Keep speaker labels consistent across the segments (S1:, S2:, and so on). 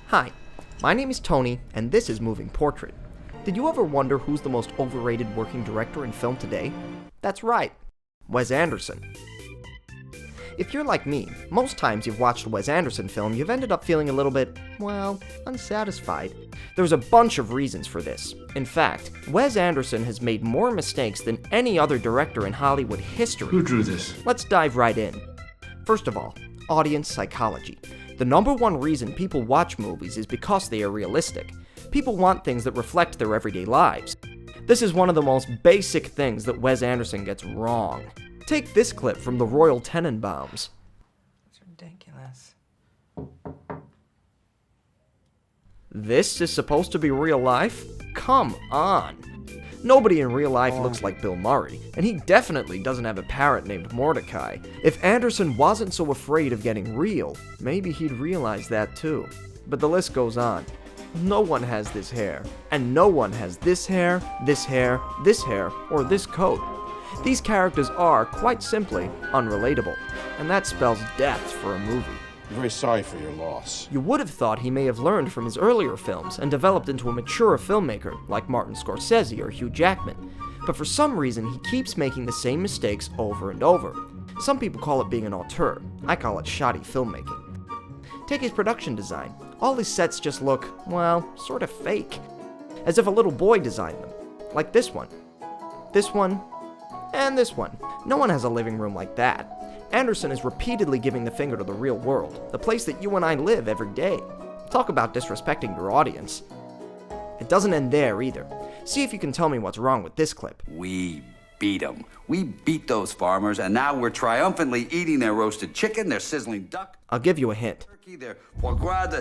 S1: Hi, my name is Tony, and this is Moving Portrait. Did you ever wonder who's the most overrated working director in film today? That's right, Wes Anderson. If you're like me, most times you've watched a Wes Anderson film, you've ended up feeling a little bit, well, unsatisfied. There's a bunch of reasons for this. In fact, Wes Anderson has made more mistakes than any other director in Hollywood history.
S2: Who drew this?
S1: Let's dive right in. First of all, audience psychology. The number one reason people watch movies is because they are realistic. People want things that reflect their everyday lives. This is one of the most basic things that Wes Anderson gets wrong. Take this clip from the Royal Tenenbaums.
S3: It's ridiculous.
S1: This is supposed to be real life? Come on. Nobody in real life looks like Bill Murray, and he definitely doesn't have a parrot named Mordecai. If Anderson wasn't so afraid of getting real, maybe he'd realize that too. But the list goes on. No one has this hair, and no one has this hair, this hair, this hair, or this coat. These characters are, quite simply, unrelatable, and that spells death for a movie.
S2: I'm very sorry for your loss.
S1: You would have thought he may have learned from his earlier films and developed into a mature filmmaker like Martin Scorsese or Hugh Jackman, but for some reason he keeps making the same mistakes over and over. Some people call it being an auteur. I call it shoddy filmmaking. Take his production design. All his sets just look, well, sort of fake. As if a little boy designed them. Like this one, and this one. No one has a living room like that. Anderson is repeatedly giving the finger to the real world, the place that you and I live every day. Talk about disrespecting your audience. It doesn't end there either. See if you can tell me what's wrong with this clip.
S4: We beat them. We beat those farmers, and now we're triumphantly eating their roasted chicken, their sizzling duck.
S1: I'll give you a hint.
S4: Turkey, their foie gras,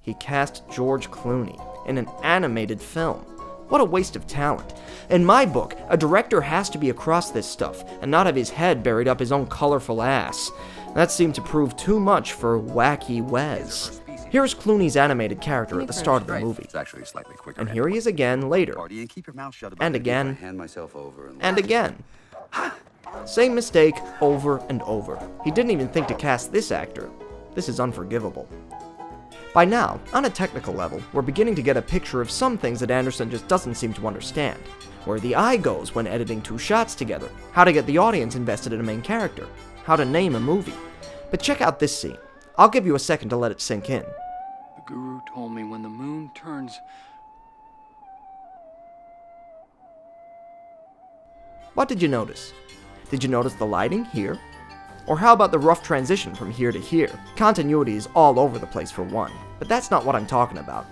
S1: He cast George Clooney in an animated film. What a waste of talent. In my book, a director has to be across this stuff and not have his head buried up his own colorful ass. That seemed to prove too much for Wacky Wes. Here's Clooney's animated character at the start of the movie.
S4: It's actually slightly quicker.
S1: And here he is again later. And again. And again. Same mistake over and over. He didn't even think to cast this actor. This is unforgivable. By now, on a technical level, we're beginning to get a picture of some things that Anderson just doesn't seem to understand. Where the eye goes when editing two shots together, how to get the audience invested in a main character, how to name a movie. But check out this scene. I'll give you a second to let it sink in.
S5: The guru told me when the moon turns...
S1: What did you notice? Did you notice the lighting here? Or how about the rough transition from here to here? Continuity is all over the place for one, but that's not what I'm talking about.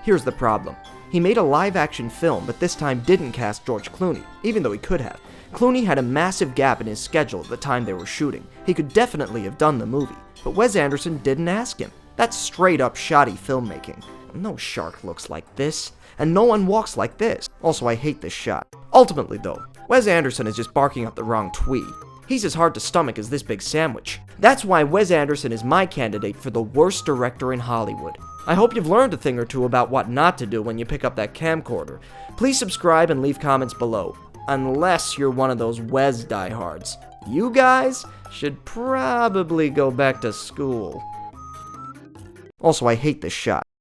S1: Here's the problem. He made a live-action film, but this time didn't cast George Clooney, even though he could have. Clooney had a massive gap in his schedule at the time they were shooting. He could definitely have done the movie, but Wes Anderson didn't ask him. That's straight-up shoddy filmmaking. No shark looks like this, and no one walks like this. Also, I hate this shot. Ultimately, though, Wes Anderson is just barking up the wrong tree. He's as hard to stomach as this big sandwich. That's why Wes Anderson is my candidate for the worst director in Hollywood. I hope you've learned a thing or two about what not to do when you pick up that camcorder. Please subscribe and leave comments below, unless you're one of those Wes diehards. You guys should probably go back to school. Also, I hate this shot.